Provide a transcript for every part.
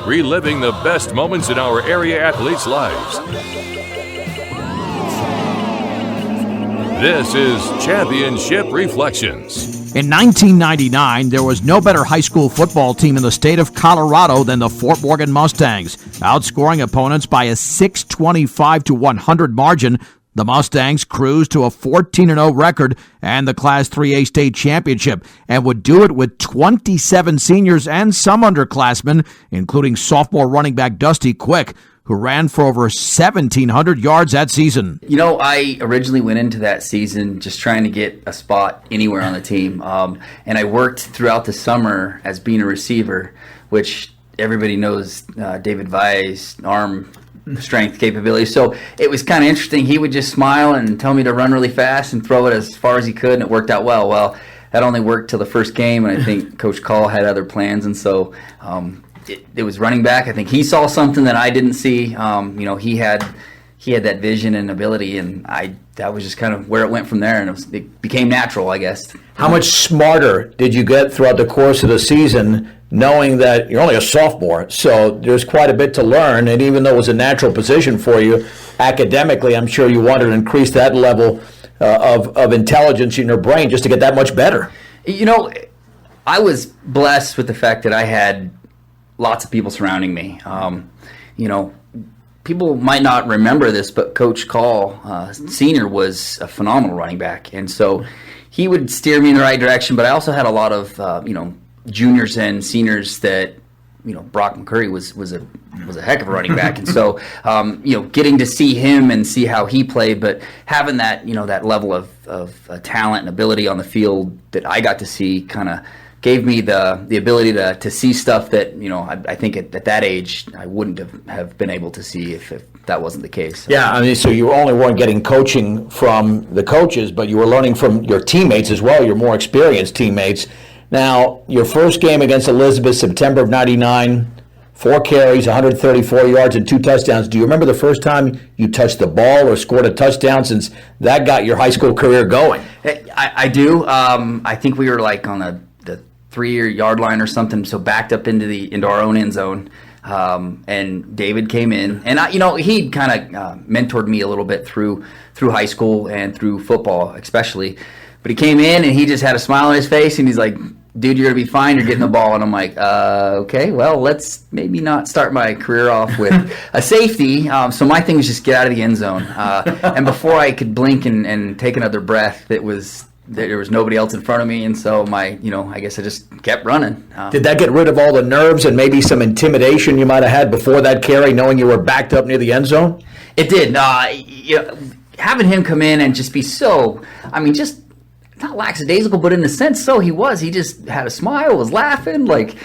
reliving the best moments in our area athletes' lives. This is Championship Reflections. In 1999, there was no better high school football team in the state of Colorado than the Fort Morgan Mustangs. Outscoring opponents by a 625-100 margin, the Mustangs cruised to a 14-0 record and the Class 3A state championship, and would do it with 27 seniors and some underclassmen, including sophomore running back Dusty Quick, who ran for over 1,700 yards that season. You know, I originally went into that season just trying to get a spot anywhere on the team. And I worked throughout the summer as being a receiver, which everybody knows David Valle's arm strength capability. So it was kind of interesting. He would just smile and tell me to run really fast and throw it as far as he could, and it worked out well. Well, that only worked till the first game, and I think Coach Kahl had other plans, and so it was running back. I think he saw something that I didn't see. He had that vision and ability, and that was just kind of where it went from there, and it became natural, I guess. How much smarter did you get throughout the course of the season, knowing that you're only a sophomore, so there's quite a bit to learn, and even though it was a natural position for you, academically, I'm sure you wanted to increase that level of intelligence in your brain just to get that much better? You know, I was blessed with the fact that I had lots of people surrounding me. People might not remember this, but Coach Kahl, Sr., was a phenomenal running back. And so he would steer me in the right direction, but I also had a lot of, juniors and seniors that, Brock McCurry was a heck of a running back. And so, getting to see him and see how he played, but having that, that level of talent and ability on the field that I got to see kind of gave me the ability to see stuff that, I think at that age I wouldn't have been able to see if that wasn't the case. Yeah, I mean, so you only weren't getting coaching from the coaches, but you were learning from your teammates as well, your more experienced teammates. Now, your first game against Elizabeth, September of 99, 4 carries, 134 yards, and 2 touchdowns. Do you remember the first time you touched the ball or scored a touchdown, since that got your high school career going? I do. I think we were like on the 3-yard line or something, so backed up into our own end zone, and David came in, and he kind of mentored me a little bit through high school and through football especially, but he came in and he just had a smile on his face, and he's like, "Dude, you're gonna be fine. You're getting the ball." And I'm like, okay, well, let's maybe not start my career off with a safety. So my thing was just get out of the end zone, and before I could blink and take another breath, there was nobody else in front of me, and so I guess I just kept running. Did that get rid of all the nerves and maybe some intimidation you might have had before that carry, knowing you were backed up near the end zone? It did. Having him come in and just be so, just not lackadaisical, but in a sense, so he was. He just had a smile, was laughing, like,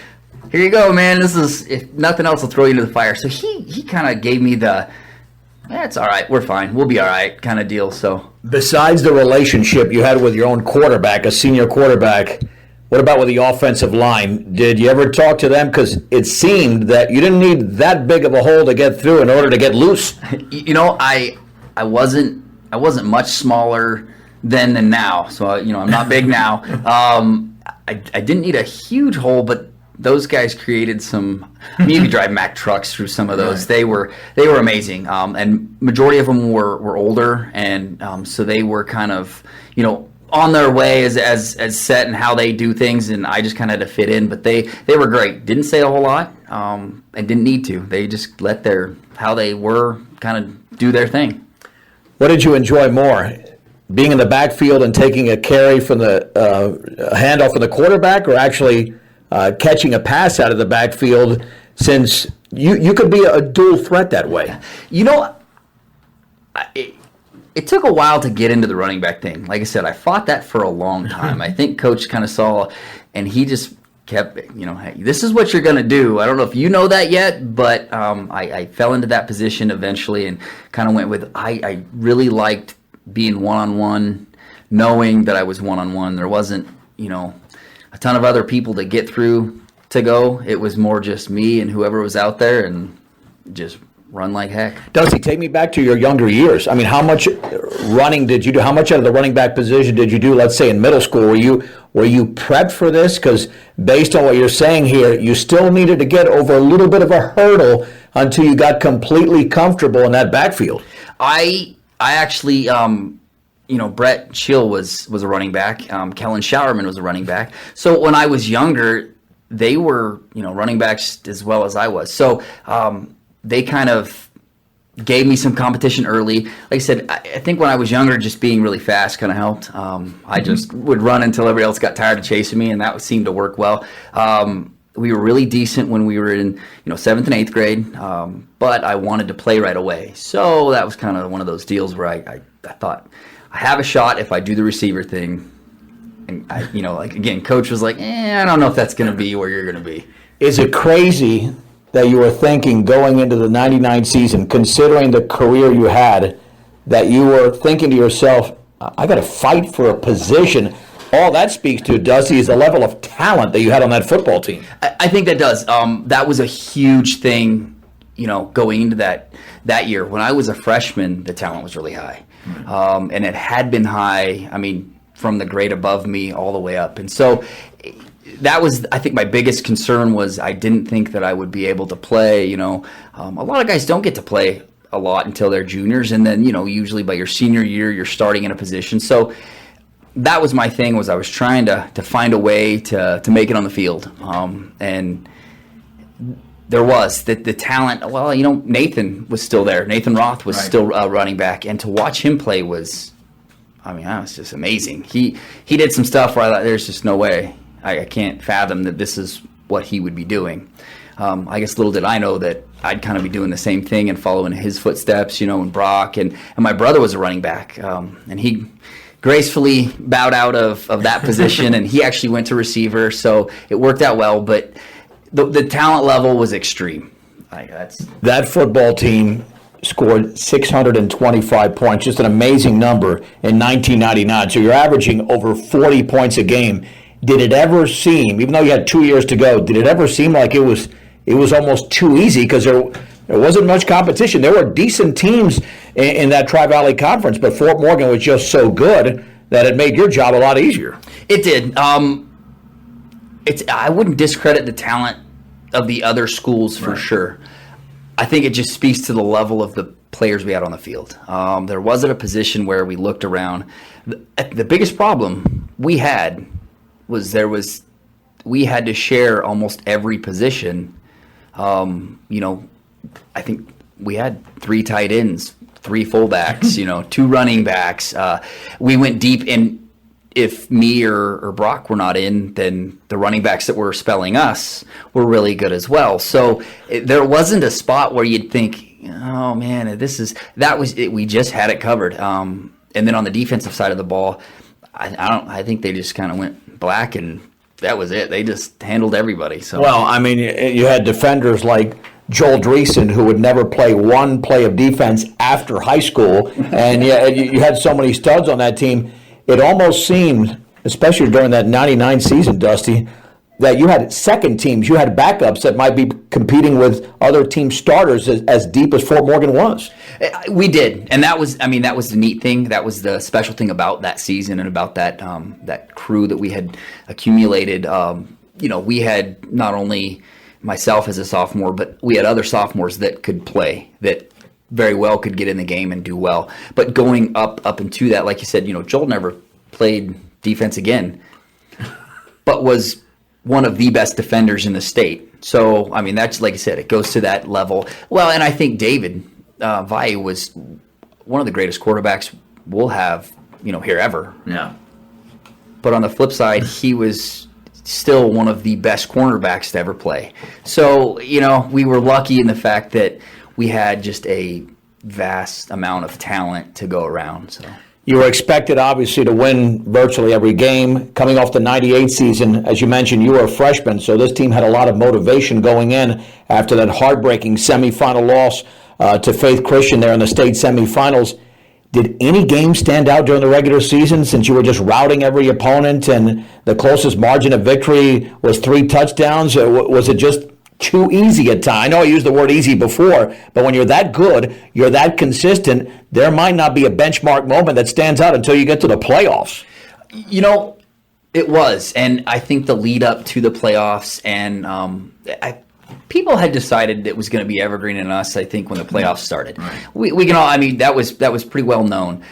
"Here you go, man. This is, if nothing else, will throw you into the fire." So he kind of gave me the, "It's all right, we're fine, we'll be all right" kind of deal. So besides the relationship you had with your own quarterback, a senior quarterback, what about with the offensive line? Did you ever talk to them? Because it seemed that you didn't need that big of a hole to get through in order to get loose. I wasn't much smaller then than now, so I'm not big now. I didn't need a huge hole, but those guys created some. You could drive Mack trucks through some of those. Right. They were amazing, and majority of them were older, and so they were kind of on their way as set and how they do things, and I just kind of had to fit in. But they were great. Didn't say a whole lot, and didn't need to. They just let how they were kind of do their thing. What did you enjoy more? Being in the backfield and taking a carry from the handoff from the quarterback, or actually catching a pass out of the backfield, since you could be a dual threat that way? It took a while to get into the running back thing. Like I said, I fought that for a long time. I think Coach kind of saw, and he just kept, hey, this is what you're going to do. I don't know if you know that yet, but I fell into that position eventually and kind of went with, I really liked being one-on-one, knowing that I was one-on-one. There wasn't, a ton of other people to get through to go. It was more just me and whoever was out there, and just run like heck. Dusty, take me back to your younger years. I mean, how much running did you do? How much out of the running back position did you do, let's say, in middle school? Were you prepped for this? Because based on what you're saying here, you still needed to get over a little bit of a hurdle until you got completely comfortable in that backfield. I actually, Brett Schill was a running back. Kellen Showerman was a running back. So when I was younger, they were, running backs as well as I was. So they kind of gave me some competition early. Like I said, I think when I was younger, just being really fast kind of helped. I just would run until everybody else got tired of chasing me, and that seemed to work well. We were really decent when we were in, 7th and 8th grade, but I wanted to play right away. So that was kind of one of those deals where I thought, I have a shot if I do the receiver thing. And, again, coach was like, I don't know if that's going to be where you're going to be. Is it crazy that you were thinking going into the 99 season, considering the career you had, that you were thinking to yourself, I got to fight for a position? All that speaks to, Dusty, is the level of talent that you had on that football team. I think that does. That was a huge thing, going into that year. When I was a freshman, the talent was really high. And it had been high, from the grade above me all the way up. And so that was, I think, my biggest concern was I didn't think that I would be able to play. A lot of guys don't get to play a lot until they're juniors. And then, usually by your senior year, you're starting in a position. So that was my thing, was I was trying to find a way to make it on the field. And there was the talent. Well, Nathan was still there. Nathan Roth was still running back. And to watch him play was, that was just amazing. He did some stuff where I thought, there's just no way. I can't fathom that this is what he would be doing. I guess little did I know that I'd kind of be doing the same thing and following his footsteps, and Brock. And my brother was a running back. And he gracefully bowed out of that position, and he actually went to receiver. So it worked out well, but the talent level was extreme. That football team scored 625 points, just an amazing number in 1999. So you're averaging over 40 points a game. Did it ever seem, even though you had 2 years to go, did it ever seem like it was almost too easy because there wasn't much competition? There were decent teams in that Tri-Valley Conference, but Fort Morgan was just so good that it made your job a lot easier. It did. I wouldn't discredit the talent of the other schools for sure. I think it just speaks to the level of the players we had on the field. There wasn't a position where we looked around. The biggest problem we had was we had to share almost every position. I think we had 3 tight ends, 3 fullbacks, 2 running backs. We went deep in. If me or Brock were not in, then the running backs that were spelling us were really good as well. So there wasn't a spot where you'd think, oh man, we just had it covered. And then on the defensive side of the ball, I think they just kind of went black and that was it. They just handled everybody. So you had defenders like Joel Dreessen, who would never play one play of defense after high school, and you had so many studs on that team. It almost seemed, especially during that 99 season, Dusty, that you had second teams, you had backups that might be competing with other team starters as deep as Fort Morgan was. We did, and that was the neat thing. That was the special thing about that season and about that crew that we had accumulated. We had not only myself as a sophomore, but we had other sophomores that could play, that very well could get in the game and do well. But going up into that, like you said, Joel never played defense again, but was one of the best defenders in the state. So, that's, like I said, it goes to that level. Well, and I think David Valle was one of the greatest quarterbacks we'll have, here ever. Yeah. But on the flip side, he was still one of the best cornerbacks to ever play. So, we were lucky in the fact that we had just a vast amount of talent to go around. So you were expected, obviously, to win virtually every game. Coming off the 98 season, as you mentioned, you were a freshman, so this team had a lot of motivation going in after that heartbreaking semifinal loss to Faith Christian there in the state semifinals. Did any game stand out during the regular season, since you were just routing every opponent and the closest margin of victory was 3 touchdowns? Was it just too easy at times. I know I used the word easy before, but when you're that good, you're that consistent, there might not be a benchmark moment that stands out until you get to the playoffs. You know, it was, and I think the lead up to the playoffs, and people had decided it was going to be Evergreen and us. I think when the playoffs started, we can all. I mean, that was pretty well known.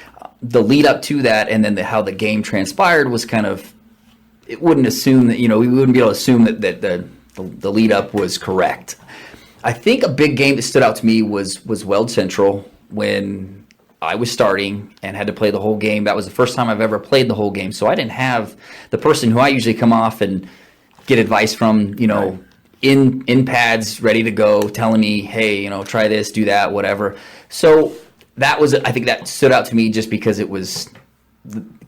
The lead up to that, and then how the game transpired was kind of. It wouldn't assume that we wouldn't be able to assume that the lead up was correct. I think a big game that stood out to me was Weld Central when I was starting and had to play the whole game. That was the first time I've ever played the whole game, so I didn't have the person who I usually come off and get advice from, in pads, ready to go, telling me, hey, try this, do that, whatever. So I think that stood out to me just because it was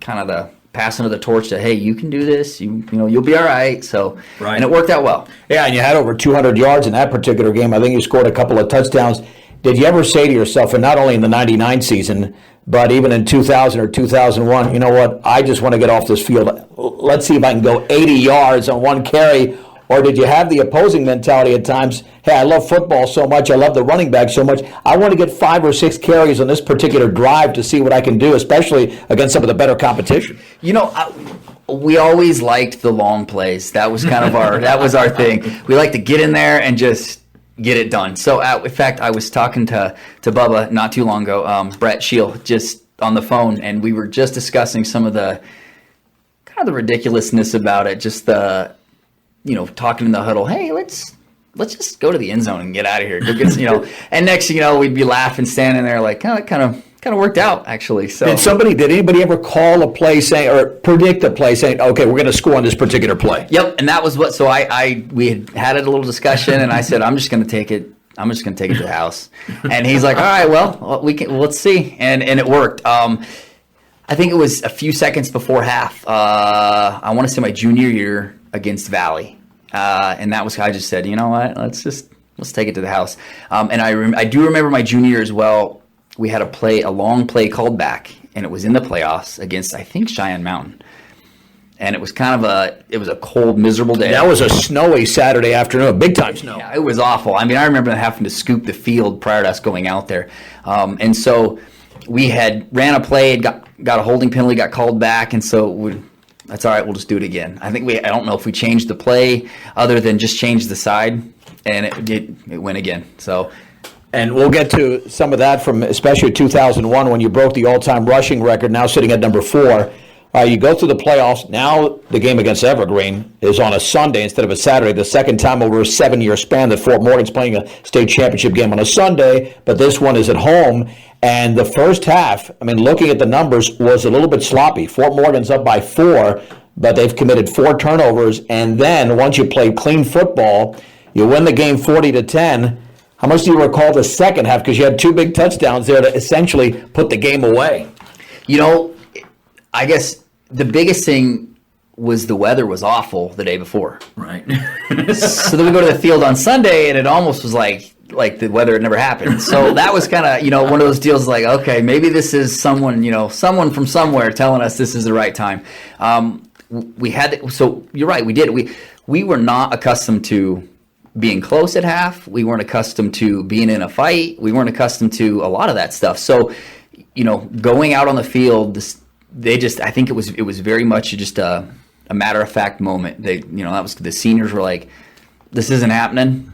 kind of the passing of the torch to, hey, you can do this, you'll be all right. So, and it worked out well. Yeah, and you had over 200 yards in that particular game. I think you scored a couple of touchdowns. Did you ever say to yourself, and not only in the 99 season, but even in 2000 or 2001, you know what, I just want to get off this field. Let's see if I can go 80 yards on one carry. Or did you have the opposing mentality at times, hey, I love football so much, I love the running back so much, I want to get 5 or 6 carries on this particular drive to see what I can do, especially against some of the better competition? We always liked the long plays. That was kind of our thing. We like to get in there and just get it done. So, in fact, I was talking to Bubba not too long ago, Brett Shield, just on the phone, and we were just discussing some of the kind of the ridiculousness about it, just the talking in the huddle, hey, let's just go to the end zone and get out of here. And next thing you know, we'd be laughing, standing there like, kind of worked out, actually. So did anybody ever call a play saying, or predict a play saying, okay, we're going to score on this particular play? Yep, and that was what. So we had a little discussion, and I said, I'm just going to take it to the house. And he's like, all right, well, let's see, and it worked. I think it was a few seconds before half. I want to say my junior year against Valle. And that was, I just said, you know what, let's take it to the house. And I do remember my junior year as well. We had a long play called back, and it was in the playoffs against, I think, Cheyenne Mountain. And it was it was a cold, miserable day. That was a snowy Saturday afternoon, big time snow. Yeah, it was awful. I mean, I remember having to scoop the field prior to us going out there. And so we had ran a play, got a holding penalty, got called back, and so that's all right, we'll just do it again. I don't know if we changed the play other than just change the side, and it went again. So, and we'll get to some of that from especially 2001 when you broke the all-time rushing record, now sitting at number 4. You go through the playoffs. Now the game against Evergreen is on a Sunday instead of a Saturday. The second time over a 7-year span that Fort Morgan's playing a state championship game on a Sunday, but this one is at home. And the first half, I mean, looking at the numbers, was a little bit sloppy. Fort Morgan's up by 4, but they've committed 4 turnovers. And then once you play clean football, you win the game 40-10. How much do you recall the second half? Because you had 2 big touchdowns there to essentially put the game away. I guess the biggest thing was the weather was awful the day before. Right. So then we go to the field on Sunday, and it almost was like the weather had never happened. So that was kind of, one of those deals like, okay, maybe this is someone from somewhere telling us this is the right time. So you're right, we did. We were not accustomed to being close at half. We weren't accustomed to being in a fight. We weren't accustomed to a lot of that stuff. So, going out on the field, I think it was very much just a matter of fact moment. That was the seniors were like, this isn't happening,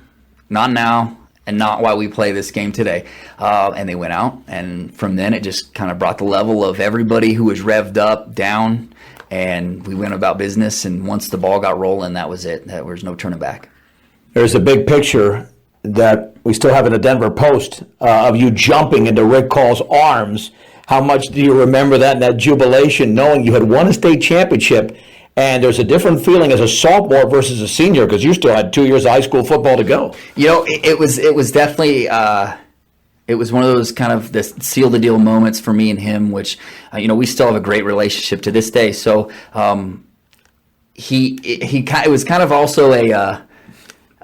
not now, and not while we play this game today. And they went out, and from then it just kind of brought the level of everybody who was revved up down, and we went about business. And once the ball got rolling, that was it. There was no turning back. There's a big picture that we still have in the Denver Post of you jumping into Rick Kahl's arms. How much do you remember that and that jubilation, knowing you had won a state championship? And there's a different feeling as a sophomore versus a senior because you still had 2 years of high school football to go. It was definitely it was one of those kind of the seal the deal moments for me and him, which we still have a great relationship to this day. So it was kind of also a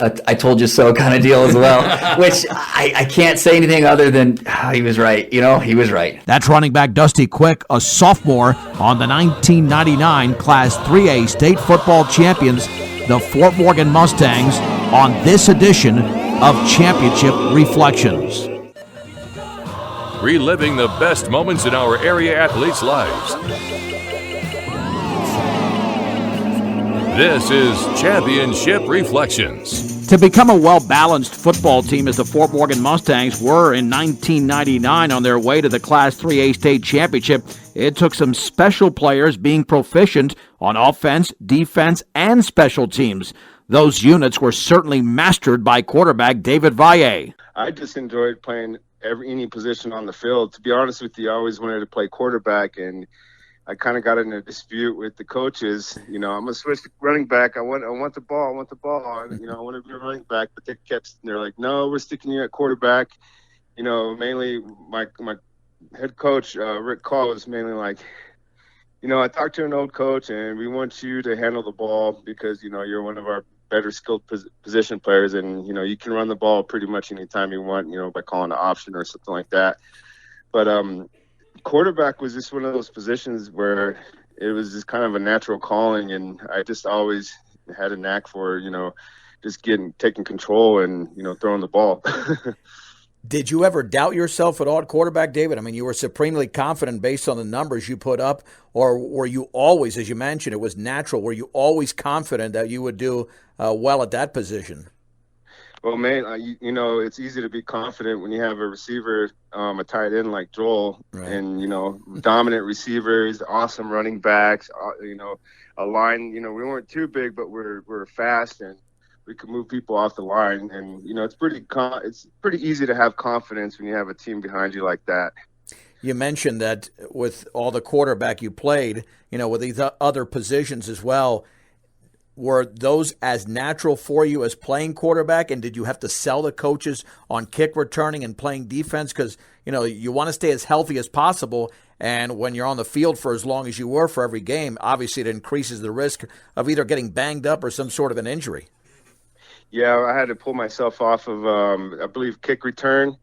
I told you so kind of deal as well, which I can't say anything other than he was right. He was right. That's running back Dusty Quick, a sophomore on the 1999 Class 3A state football champions, the Fort Morgan Mustangs. on this edition of Championship Reflections. Reliving the best moments in our area athletes' lives. This is Championship Reflections. To become a well-balanced football team as the Fort Morgan Mustangs were in 1999 on their way to the Class 3A state championship, it took some special players being proficient on offense, defense, and special teams. Those units were certainly mastered by quarterback David Valle. I just enjoyed playing any position on the field. To be honest with you, I always wanted to play quarterback, and I kind of got in a dispute with the coaches. I'm gonna switch to running back. I want the ball. I want to be a running back. But they're like, no, we're sticking you at quarterback. Mainly my head coach Rick Kahl was mainly like, I talked to an old coach, and we want you to handle the ball because you're one of our better skilled position players, and you can run the ball pretty much anytime you want. By calling an option or something like that. But quarterback was just one of those positions where it was just kind of a natural calling, and I just always had a knack for just taking control and throwing the ball. Did you ever doubt yourself at all at quarterback, David? I mean, you were supremely confident based on the numbers you put up, or were you always, as you mentioned, it was natural, were you always confident that you would do well at that position? Well, man, it's easy to be confident when you have a receiver, a tight end like Joel, right, and, dominant receivers, awesome running backs, a line, we weren't too big, but we're fast and we could move people off the line. And, it's pretty easy to have confidence when you have a team behind you like that. You mentioned that with all the quarterback you played, with these other positions as well, were those as natural for you as playing quarterback? And did you have to sell the coaches on kick returning and playing defense? Because, you want to stay as healthy as possible. And when you're on the field for as long as you were for every game, obviously it increases the risk of either getting banged up or some sort of an injury. Yeah, I had to pull myself off of, I believe, kick return,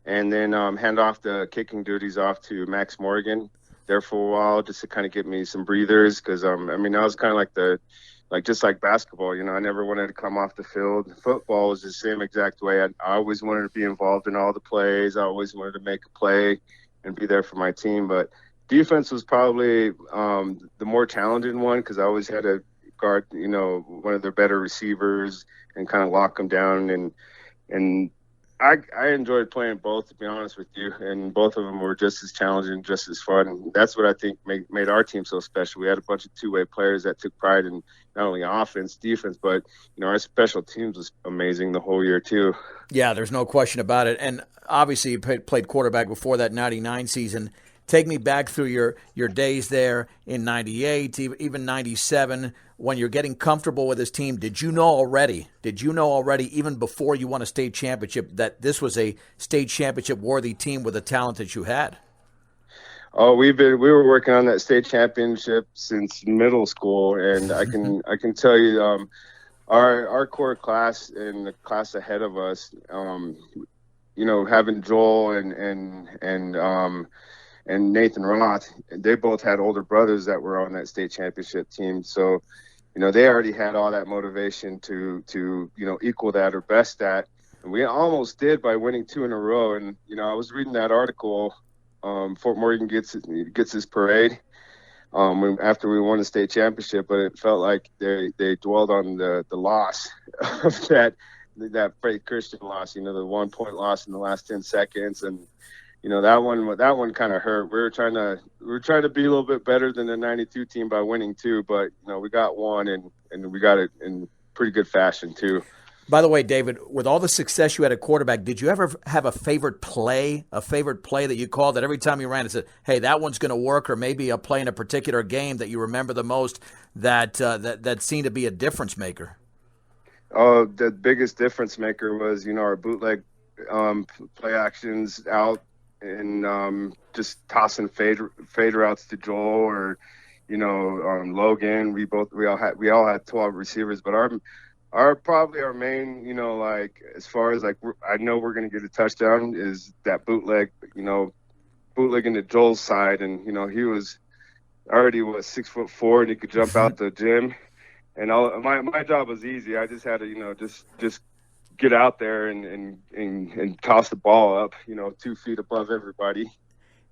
and then hand off the kicking duties off to Max Morgan there for a while just to kind of get me some breathers. Because, I was kind of just like basketball, I never wanted to come off the field. Football was the same exact way. I always wanted to be involved in all the plays. I always wanted to make a play and be there for my team. But defense was probably the more challenging one because I always had to guard, one of their better receivers and kind of lock them down. And I enjoyed playing both, to be honest with you, and both of them were just as challenging, just as fun. And that's what I think made our team so special. We had a bunch of two-way players that took pride in not only offense, defense, but our special teams was amazing the whole year too. Yeah, there's no question about it. And obviously you played quarterback before that 99 season. Take me back through your days there in 98, even 97, when you're getting comfortable with this team. Did you know already, even before you won a state championship, that this was a state championship worthy team with the talent that you had? Oh, we were working on that state championship since middle school, and I can tell you, our core class and the class ahead of us, having Joel and Nathan Roth, they both had older brothers that were on that state championship team. So, they already had all that motivation to equal that or best that. And we almost did by winning 2 in a row. And, I was reading that article, Fort Morgan gets his parade after we won the state championship, but it felt like they dwelled on the loss of that Faith Christian loss, the 1-point loss in the last 10 seconds. And, that one kind of hurt. We were trying to be a little bit better than the 92 team by winning 2, but we got 1 and we got it in pretty good fashion too. By the way, David, with all the success you had at quarterback, did you ever have a favorite play that you called that every time you ran it said, hey, that one's going to work, or maybe a play in a particular game that you remember the most that seemed to be a difference maker? Oh, the biggest difference maker was, our bootleg play actions out and just tossing fade routes to Joel or, Logan. We all had 12 receivers, but our main, as far as I know we're going to get a touchdown is that bootleg, bootlegging to Joel's side. And, he was already 6'4" and he could jump out the gym. and my job was easy. I just had to, just get out there and toss the ball up, 2 feet above everybody.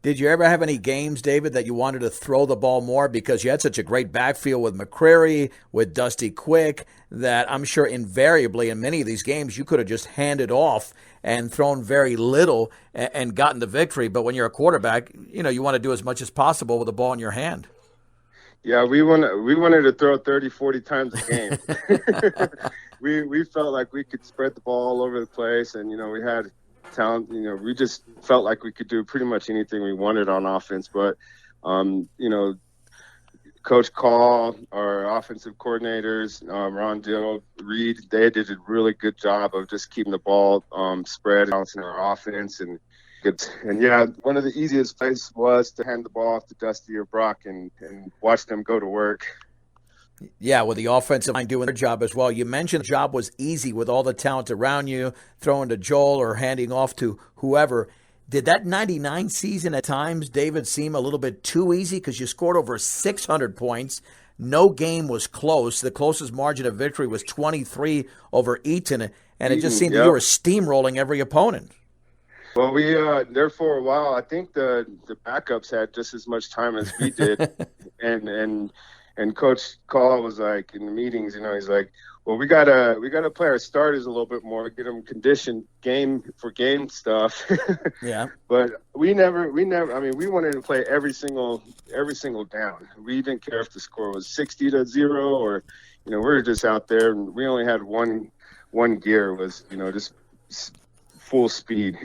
Did you ever have any games, David, that you wanted to throw the ball more because you had such a great backfield with McCreary, with Dusty Quick, that I'm sure invariably in many of these games you could have just handed off and thrown very little and gotten the victory. But when you're a quarterback, you want to do as much as possible with the ball in your hand. Yeah, we wanted to throw 30, 40 times a game. we felt like we could spread the ball all over the place, and we had talent. We just felt like we could do pretty much anything we wanted on offense. But Coach Kahl, our offensive coordinators, Ron Dill, Reed, they did a really good job of just keeping the ball spread, balancing our offense, and yeah, one of the easiest plays was to hand the ball off to Dusty or Brock and watch them go to work. Yeah, with the offensive line doing their job as well. You mentioned the job was easy with all the talent around you, throwing to Joel or handing off to whoever. Did that 99 season at times, David, seem a little bit too easy because you scored over 600 points? No game was close. The closest margin of victory was 23 over Eaton, and it just seemed that you were steamrolling every opponent. Well, we there for a while. I think the backups had just as much time as we did, and Coach Kahl was like in the meetings, he's like, well, we gotta play our starters a little bit more, get them conditioned game for game stuff. Yeah. But we never. I mean, we wanted to play every single down. We didn't care if the score was 60-0 or, we were just out there, and we only had one gear was, just full speed.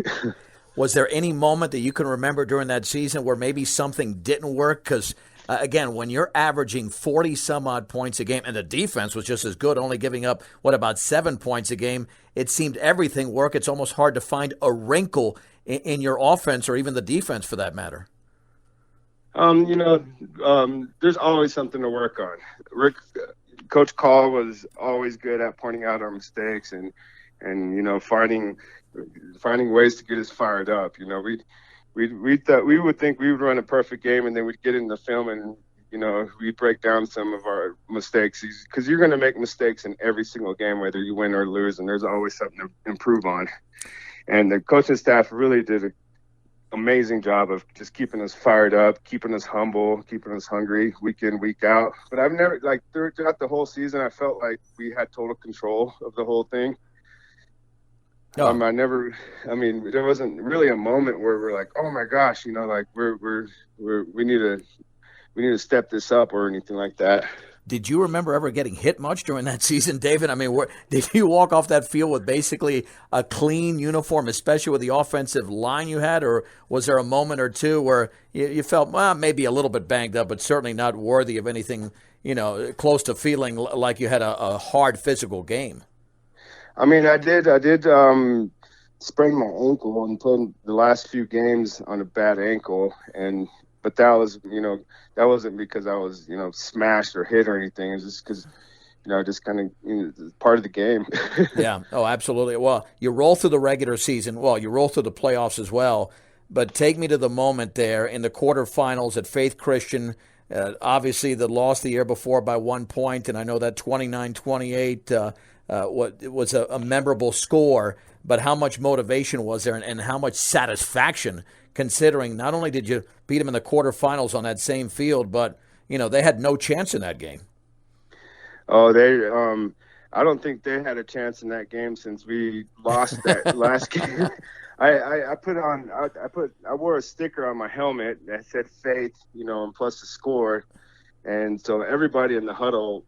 Was there any moment that you can remember during that season where maybe something didn't work? Because, again, when you're averaging 40-some-odd points a game, and the defense was just as good, only giving up, about 7 points a game, it seemed everything worked. It's almost hard to find a wrinkle in your offense or even the defense for that matter. There's always something to work on. Coach Kahl was always good at pointing out our mistakes and finding ways to get us fired up. We thought we would think we would run a perfect game, and then we'd get in the film and we'd break down some of our mistakes, because you're going to make mistakes in every single game, whether you win or lose, and there's always something to improve on. And the coaching staff really did an amazing job of just keeping us fired up, keeping us humble, keeping us hungry week in, week out. But I've never, throughout the whole season, I felt like we had total control of the whole thing. Oh. There wasn't really a moment where we're like, oh my gosh, we need to step this up or anything like that. Did you remember ever getting hit much during that season, David? I mean, did you walk off that field with basically a clean uniform, especially with the offensive line you had, or was there a moment or two where you felt, well, maybe a little bit banged up, but certainly not worthy of anything, close to feeling like you had a hard physical game? I mean, I did sprain my ankle and played the last few games on a bad ankle, but that that wasn't because I was smashed or hit or anything. It was just because just kind of part of the game. Yeah. Oh, absolutely. Well, you roll through the regular season. Well, you roll through the playoffs as well. But take me to the moment there in the quarterfinals at Faith Christian. Obviously, the loss the year before by 1 point, and I know that 29-28. It was a memorable score, but how much motivation was there and how much satisfaction, considering not only did you beat them in the quarterfinals on that same field, but, they had no chance in that game. Oh, I don't think they had a chance in that game since we lost that last game. I wore a sticker on my helmet that said Faith, and plus the score. And so everybody in the huddle,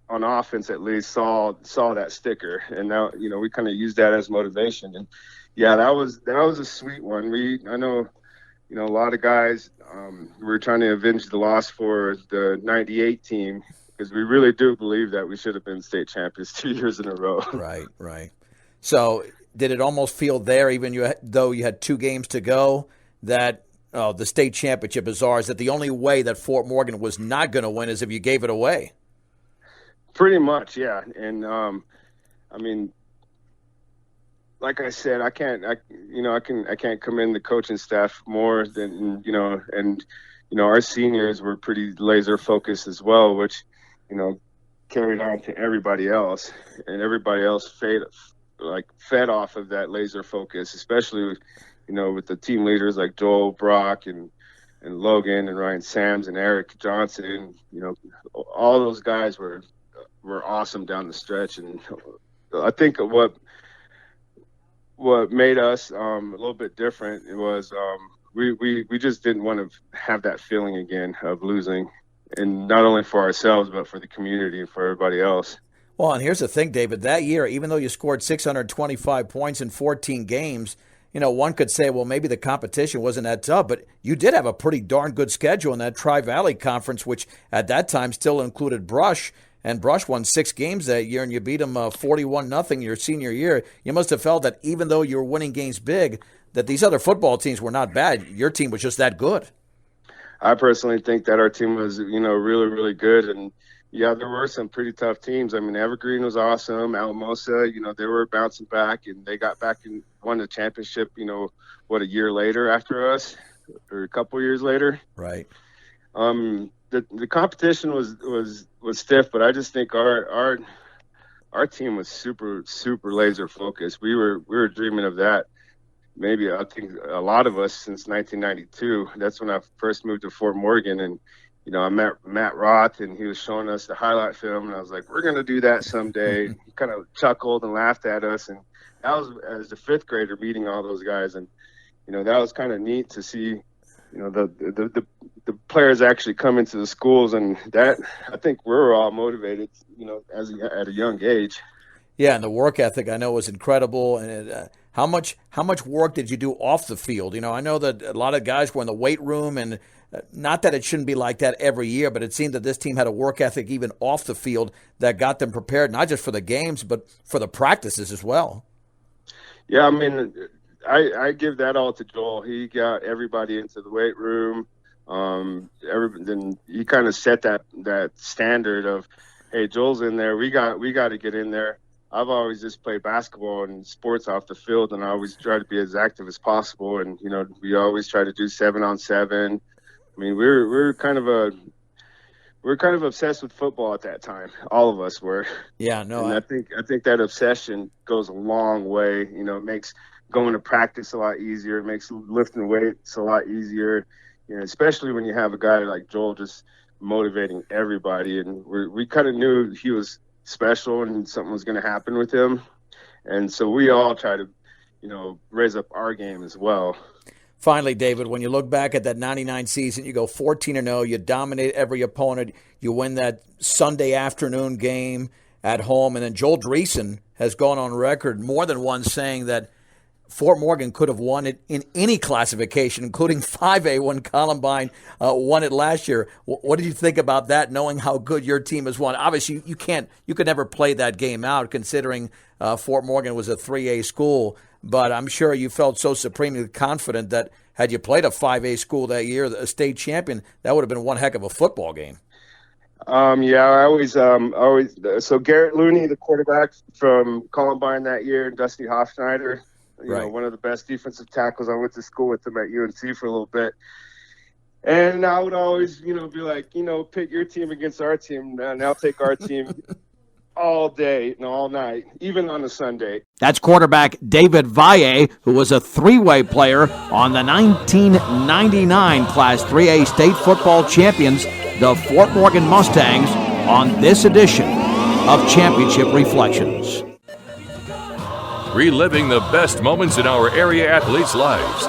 on offense at least, saw that sticker, and now we kind of used that as motivation. And yeah, that was a sweet one. I know a lot of guys were trying to avenge the loss for the '98 team, because we really do believe that we should have been state champions 2 years in a row. Right. So did it almost feel there, even though you had 2 games to go, that the state championship is ours, that the only way that Fort Morgan was not going to win is if you gave it away? Pretty much, yeah. And like I said, I can't commend the coaching staff more than our seniors were pretty laser focused as well, which carried on to everybody else, and everybody else fed off of that laser focus, especially with the team leaders like Joel, Brock, and Logan and Ryan Sams and Eric Johnson. All those guys were awesome down the stretch, and I think what made us a little bit different was we just didn't want to have that feeling again of losing, and not only for ourselves but for the community and for everybody else. Well, and here's the thing, David. That year, even though you scored 625 points in 14 games, one could say, well, maybe the competition wasn't that tough, but you did have a pretty darn good schedule in that Tri-Valley Conference, which at that time still included Brush, and Brush won 6 games that year, and you beat them 41-0 your senior year. You must have felt that even though you were winning games big, that these other football teams were not bad. Your team was just that good. I personally think that our team was, really, really good, and yeah, there were some pretty tough teams. I mean, Evergreen was awesome. Alamosa, they were bouncing back, and they got back and won the championship, a year later after us, or a couple years later. Right. The competition was stiff, but I just think our team was super, super laser focused. We were dreaming of that. Maybe I think a lot of us since 1992. That's when I first moved to Fort Morgan, and I met Matt Roth, and he was showing us the highlight film, and I was like, we're going to do that someday. He kind of chuckled and laughed at us, and that was as a 5th grader meeting all those guys, and that was kind of neat to see the players actually come into the schools, and that I think we're all motivated at a young age. Yeah, and the work ethic I know was incredible. And how much work did you do off the field? I know that a lot of guys were in the weight room, and not that it shouldn't be like that every year, but it seemed that this team had a work ethic even off the field that got them prepared, not just for the games, but for the practices as well. Yeah, I mean, I give that all to Joel. He got everybody into the weight room. Then he kind of set that standard of, hey, Joel's in there. We got to get in there. I've always just played basketball and sports off the field, and I always try to be as active as possible. And we always try to do 7-on-7. I mean, we're kind of obsessed with football at that time. All of us were. Yeah, no. And I think that obsession goes a long way. It makes going to practice a lot easier. It makes lifting weights a lot easier. Especially when you have a guy like Joel just motivating everybody. And we kind of knew he was special and something was going to happen with him. And so we all try to, raise up our game as well. Finally, David, when you look back at that 99 season, you go 14-0, you dominate every opponent, you win that Sunday afternoon game at home, and then Joel Dreessen has gone on record more than once saying that Fort Morgan could have won it in any classification, including 5A when Columbine won it last year. What did you think about that, knowing how good your team has won? Obviously, you could never play that game out, considering Fort Morgan was a 3A school. But I'm sure you felt so supremely confident that had you played a 5A school that year, a state champion, that would have been one heck of a football game. Yeah, I always. So Garrett Looney, the quarterback from Columbine that year, Dusty Hofschneider, one of the best defensive tackles. I went to school with them at UNC for a little bit. And I would always, be like, pit your team against our team, and I'll take our team all day and all night, even on a Sunday. That's quarterback David Valle, who was a 3-way player on the 1999 Class 3A state football champions, the Fort Morgan Mustangs, on this edition of Championship Reflections. Reliving the best moments in our area athletes' lives.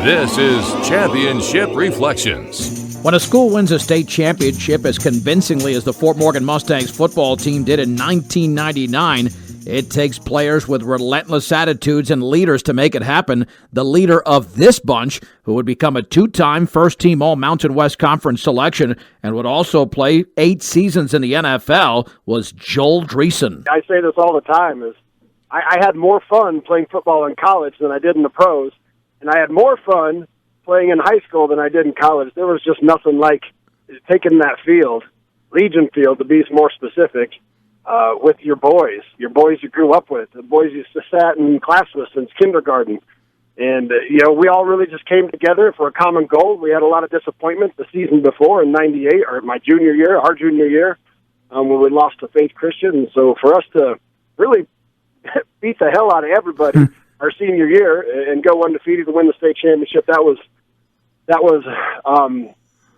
This is Championship Reflections. When a school wins a state championship as convincingly as the Fort Morgan Mustangs football team did in 1999, it takes players with relentless attitudes and leaders to make it happen. The leader of this bunch, who would become a 2-time first-team All-Mountain West Conference selection and would also play 8 seasons in the NFL, was Joel Dreessen. I say this all the time, is I had more fun playing football in college than I did in the pros, and I had more fun playing in high school than I did in college. There was just nothing like taking that field, Legion Field to be more specific, with your boys you grew up with, the boys you sat in class with since kindergarten. And, we all really just came together for a common goal. We had a lot of disappointment the season before in 98, or our junior year, when we lost to Faith Christian. And so for us to really beat the hell out of everybody our senior year and go undefeated to win the state championship, that was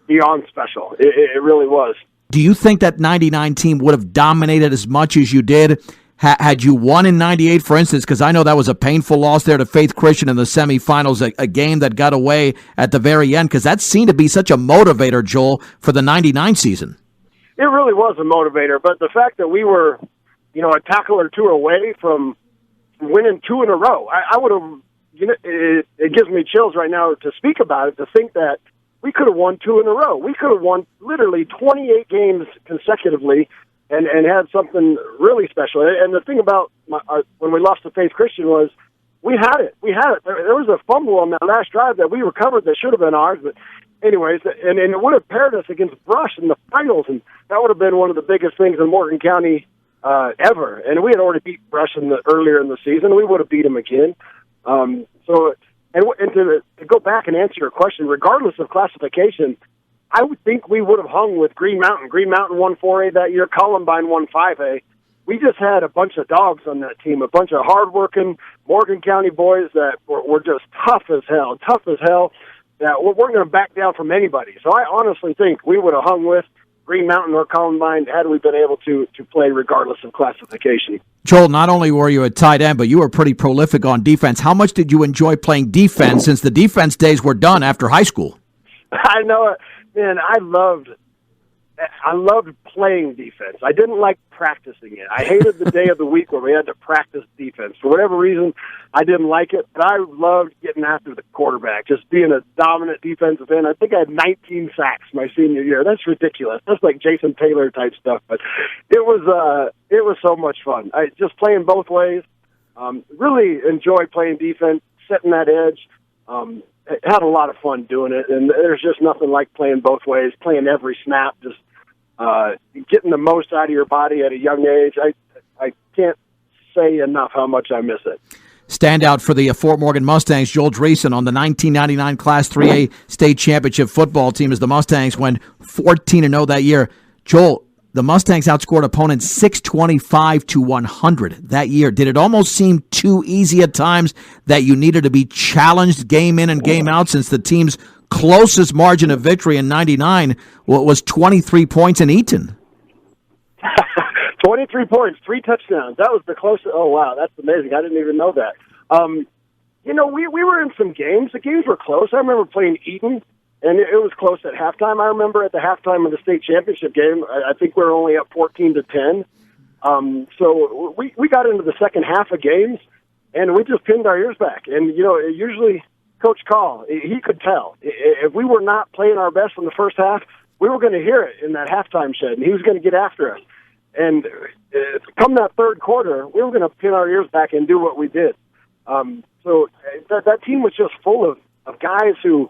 beyond special. It really was. Do you think that 99 team would have dominated as much as you did had you won in 98, for instance? Because I know that was a painful loss there to Faith Christian in the semifinals, a game that got away at the very end, because that seemed to be such a motivator, Joel, for the 99 season. It really was a motivator, but the fact that we were, a tackle or two away from winning 2 in a row, I would have, it gives me chills right now to speak about it, to think that we could have won 2 in a row. We could have won literally 28 games consecutively and had something really special. And the thing about when we lost to Faith Christian was we had it. There was a fumble on that last drive that we recovered that should have been ours, but anyways, and it would have paired us against Brush in the finals, and that would have been one of the biggest things in Morgan County ever. And we had already beat Brush earlier in the season. We would have beat him again. And to go back and answer your question, regardless of classification, I would think we would have hung with Green Mountain. Green Mountain won 4A that year. Columbine won 5A. We just had a bunch of dogs on that team, a bunch of hardworking Morgan County boys that were just tough as hell, that we're going to back down from anybody. So I honestly think we would have hung with Green Mountain or Columbine had we been able to play regardless of classification. Joel, not only were you a tight end, but you were pretty prolific on defense. How much did you enjoy playing defense since the defense days were done after high school? I know it. Man, I loved playing defense. I didn't like practicing it. I hated the day of the week where we had to practice defense. For whatever reason, I didn't like it, but I loved getting after the quarterback, just being a dominant defensive end. I think I had 19 sacks my senior year. That's ridiculous. That's like Jason Taylor type stuff, but it was so much fun. I just playing both ways. Really enjoyed playing defense, setting that edge. Had a lot of fun doing it, and there's just nothing like playing both ways, playing every snap, just getting the most out of your body at a young age. I can't say enough how much I miss it. Standout for the Fort Morgan Mustangs, Joel Dreessen, on the 1999 Class 3A state championship football team as the Mustangs went 14-0 that year. Joel, the Mustangs outscored opponents 625-100 that year. Did it almost seem too easy at times that you needed to be challenged game in and game out, since the team's closest margin of victory in 99 was 23 points in Eaton? 23 points, 3 touchdowns. That was the closest. Oh, wow, that's amazing. I didn't even know that. We were in some games. The games were close. I remember playing Eaton, and it was close at halftime. I remember at the halftime of the state championship game, I think we were only up 14-10. So we got into the second half of games, and we just pinned our ears back. And, usually Coach Kahl, he could tell. If we were not playing our best in the first half, we were going to hear it in that halftime shed, and he was going to get after us. And come that third quarter, we were going to pin our ears back and do what we did. So that team was just full of guys who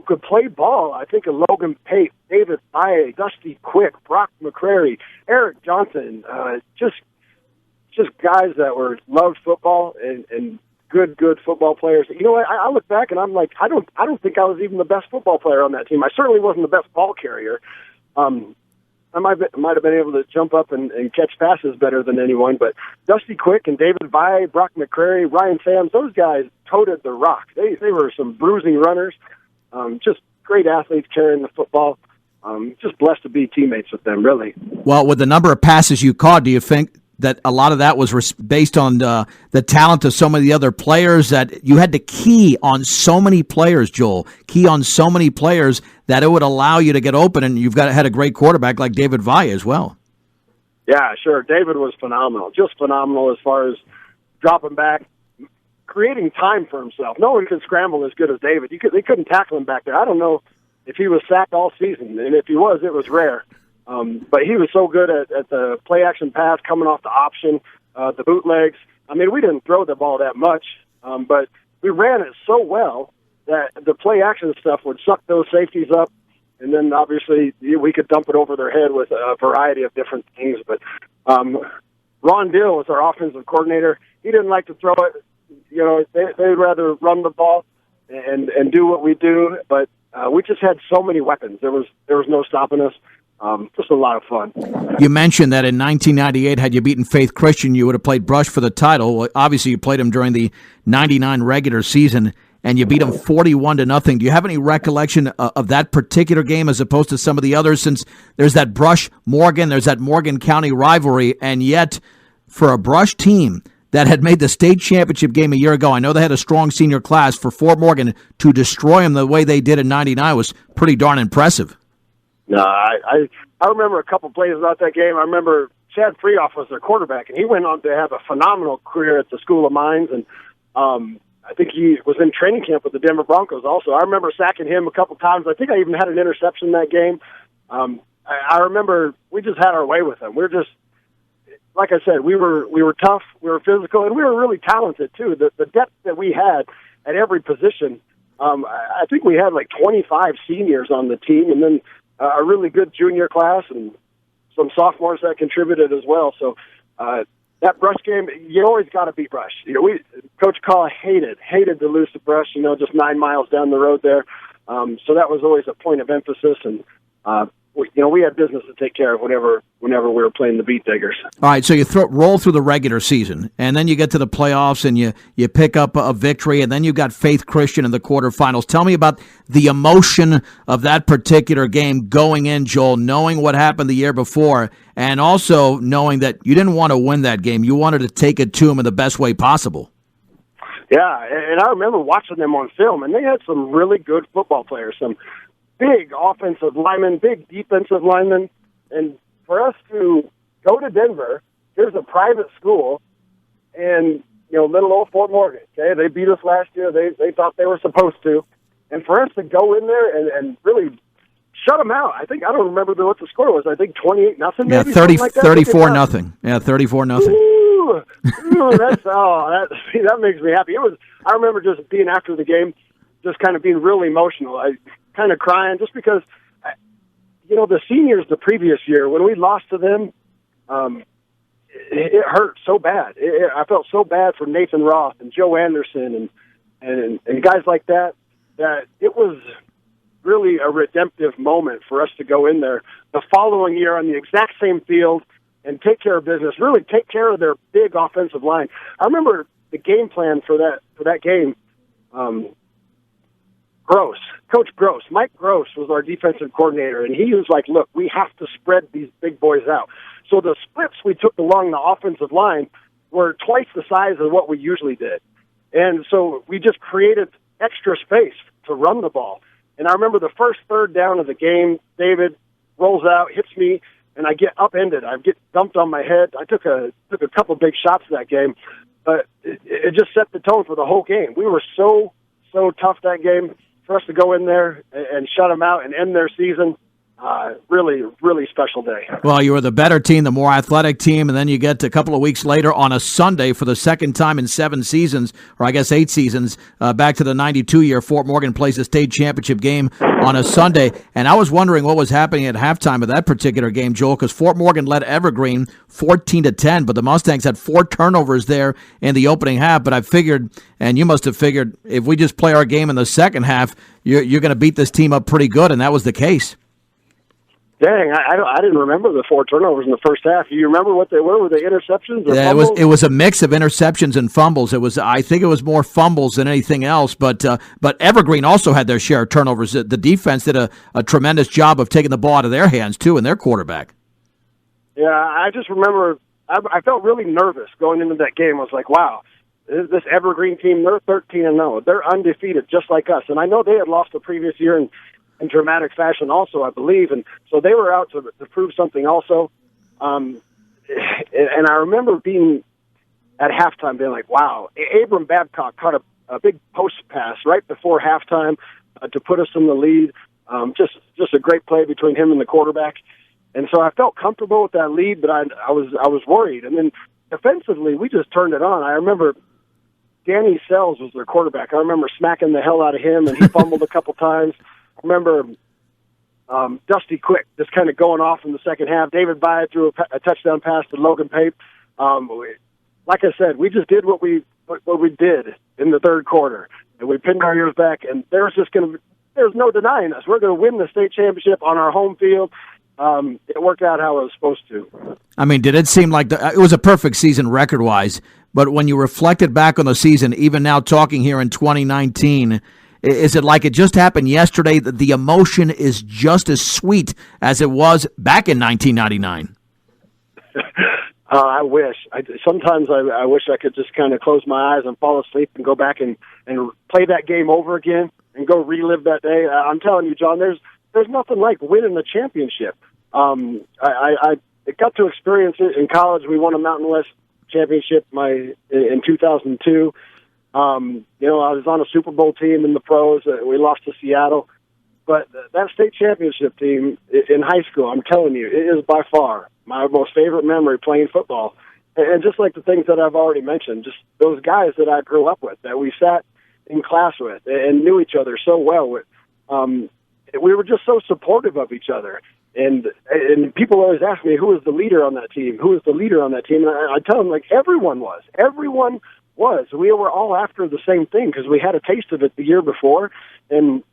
could play ball. I think of Logan Pate, David Valle, Dusty Quick, Brock McCrary, Eric Johnson, just guys that loved football and good football players. You know what? I look back and I'm like, I don't think I was even the best football player on that team. I certainly wasn't the best ball carrier. I might have been able to jump up and catch passes better than anyone, but Dusty Quick and David Valle, Brock McCrary, Ryan Sams, those guys toted the rock. They were some bruising runners. Just great athletes carrying the football. Just blessed to be teammates with them, really. Well, with the number of passes you caught, do you think that a lot of that was based on the talent of so many other players, that you had to key on so many players, Joel, that it would allow you to get open, and you've had a great quarterback like David Valle as well? Yeah, sure. David was phenomenal, just phenomenal as far as dropping back, creating time for himself. No one could scramble as good as David. They couldn't tackle him back there. I don't know if he was sacked all season, and if he was, it was rare. But he was so good at the play-action pass, coming off the option, the bootlegs. I mean, we didn't throw the ball that much, but we ran it so well that the play-action stuff would suck those safeties up, and then obviously we could dump it over their head with a variety of different things. But Ron Dill was our offensive coordinator. He didn't like to throw it they'd rather run the ball and do what we do, but we just had so many weapons. There was no stopping us. Just a lot of fun. You mentioned that in 1998, had you beaten Faith Christian, you would have played Brush for the title. Well, obviously, you played them during the 99 regular season, and you beat them 41-0. Do you have any recollection of that particular game as opposed to some of the others, since there's that Brush-Morgan, there's that Morgan County rivalry, and yet for a Brush team that had made the state championship game a year ago, I know they had a strong senior class, for Fort Morgan to destroy them the way they did in 99 was pretty darn impressive. No, I remember a couple plays about that game. I remember Chad Freehoff was their quarterback, and he went on to have a phenomenal career at the School of Mines, and I think he was in training camp with the Denver Broncos also. I remember sacking him a couple times. I think I even had an interception that game. I remember we just had our way with them. We're just, like I said, we were tough, we were physical, and we were really talented too. The depth that we had at every position, I think we had like 25 seniors on the team, and then a really good junior class and some sophomores that contributed as well. So that Brush game, you always got to beat Brush. Coach Kahl hated to lose to Brush. Just 9 miles down the road there. So that was always a point of emphasis, and we had business to take care of whenever we were playing the Beat Diggers. All right, so you roll through the regular season, and then you get to the playoffs, and you pick up a victory, and then you got Faith Christian in the quarterfinals. Tell me about the emotion of that particular game going in, Joel, knowing what happened the year before, and also knowing that you didn't want to win that game. You wanted to take it to them in the best way possible. Yeah, and I remember watching them on film, and they had some really good football players, some big offensive linemen, big defensive linemen, and for us to go to Denver, here's a private school, and little old Fort Morgan. Okay, they beat us last year. They thought they were supposed to, and for us to go in there and really shut them out. I don't remember what the score was. I think 28-0. Yeah, 34-0. Yeah, 34-0. Ooh, that makes me happy. I remember just being after the game, just kind of being really emotional. I kind of crying just because, the seniors the previous year, when we lost to them, it hurt so bad. I felt so bad for Nathan Roth and Joe Anderson and guys like that it was really a redemptive moment for us to go in there the following year on the exact same field and take care of business, really take care of their big offensive line. I remember the game plan for that game. Coach Gross, Mike Gross was our defensive coordinator, and he was like, look, we have to spread these big boys out. So the splits we took along the offensive line were twice the size of what we usually did. And so we just created extra space to run the ball. And I remember the first third down of the game, David rolls out, hits me, and I get upended. I get dumped on my head. I took a couple big shots that game, but it just set the tone for the whole game. We were so tough that game. For us to go in there and shut them out and end their season, really, really special day. Well, you were the better team, the more athletic team, and then you get a couple of weeks later on a Sunday for the second time in 7 seasons, or I guess 8 seasons, back to the 92 year, Fort Morgan plays the state championship game on a Sunday. And I was wondering what was happening at halftime of that particular game, Joel, because Fort Morgan led Evergreen 14-10, but the Mustangs had 4 turnovers there in the opening half. But I figured, and you must have figured, if we just play our game in the second half, you're going to beat this team up pretty good, and that was the case. Dang, I didn't remember the 4 turnovers in the first half. Do you remember what they were? Were they interceptions or fumbles? It was a mix of interceptions and fumbles. I think it was more fumbles than anything else. But Evergreen also had their share of turnovers. The defense did a tremendous job of taking the ball out of their hands too, and their quarterback. Yeah, I just remember I felt really nervous going into that game. I was like, wow, this Evergreen team, they're 13-0. They're undefeated just like us. And I know they had lost the previous year in dramatic fashion also, I believe. And so they were out to prove something also. And I remember being at halftime being like, wow, Abram Babcock caught a big post pass right before halftime to put us in the lead. Just a great play between him and the quarterback. And so I felt comfortable with that lead, but I was worried. And then defensively, we just turned it on. I remember Danny Sells was their quarterback. I remember smacking the hell out of him, and he fumbled a couple times. I remember Dusty Quick just kind of going off in the second half. David Valle threw a touchdown pass to Logan Pape. Like I said, we just did what we what we did in the third quarter, and we pinned our ears back, and there's no denying us. We're going to win the state championship on our home field. It worked out how it was supposed to. I mean, did it seem like it was a perfect season record-wise, but when you reflected back on the season, even now talking here in 2019, is it like it just happened yesterday that the emotion is just as sweet as it was back in 1999? I wish. Sometimes I wish I could just kind of close my eyes and fall asleep and go back and play that game over again and go relive that day. I'm telling you, John, there's nothing like winning the championship. I got to experience it in college. We won a Mountain West championship in 2002. I was on a Super Bowl team in the pros. We lost to Seattle. But that state championship team in high school, I'm telling you, it is by far my most favorite memory playing football. And just like the things that I've already mentioned, just those guys that I grew up with, that we sat in class with and knew each other so well with. We were just so supportive of each other. And people always ask me, who was the leader on that team? Who was the leader on that team? And I tell them, like, everyone was. Everyone was. We were all after the same thing because we had a taste of it the year before. And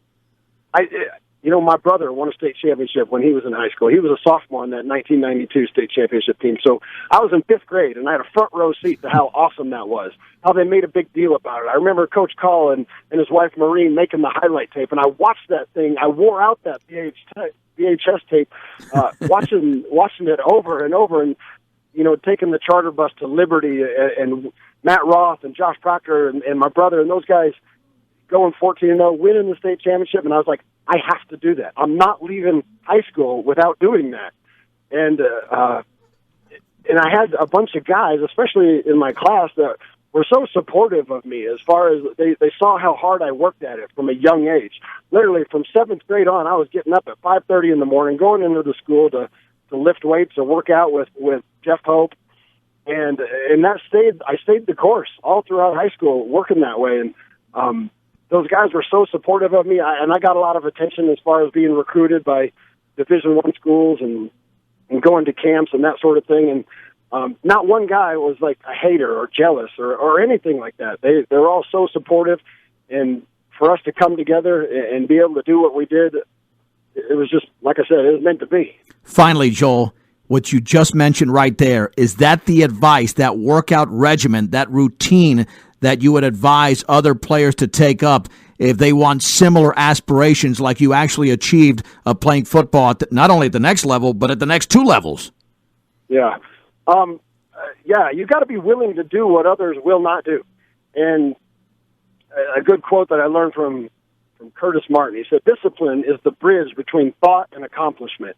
my brother won a state championship when he was in high school. He was a sophomore in that 1992 state championship team. So I was in fifth grade, and I had a front row seat to how awesome that was, how they made a big deal about it. I remember Coach Kahl and his wife Maureen making the highlight tape, and I watched that thing. I wore out that VHS tape, watching it over and over, and taking the charter bus to Liberty and Matt Roth and Josh Proctor and my brother and those guys going 14-0, winning the state championship, and I was like, I have to do that. I'm not leaving high school without doing that. And I had a bunch of guys, especially in my class, that were so supportive of me as far as they saw how hard I worked at it from a young age. Literally from 7th grade on, I was getting up at 5:30 in the morning, going into the school to lift weights and work out with Jeff Hope. And I stayed the course all throughout high school, working that way. And those guys were so supportive of me, and I got a lot of attention as far as being recruited by Division I schools and going to camps and that sort of thing. And not one guy was like a hater or jealous or anything like that. They're all so supportive, and for us to come together and be able to do what we did, it was just, like I said, it was meant to be. Finally, Joel, what you just mentioned right there, is that the advice, that workout regimen, that routine that you would advise other players to take up if they want similar aspirations like you actually achieved of playing football at not only at the next level, but at the next 2 levels? Yeah. You got to be willing to do what others will not do. And a good quote that I learned from Curtis Martin, he said, discipline is the bridge between thought and accomplishment.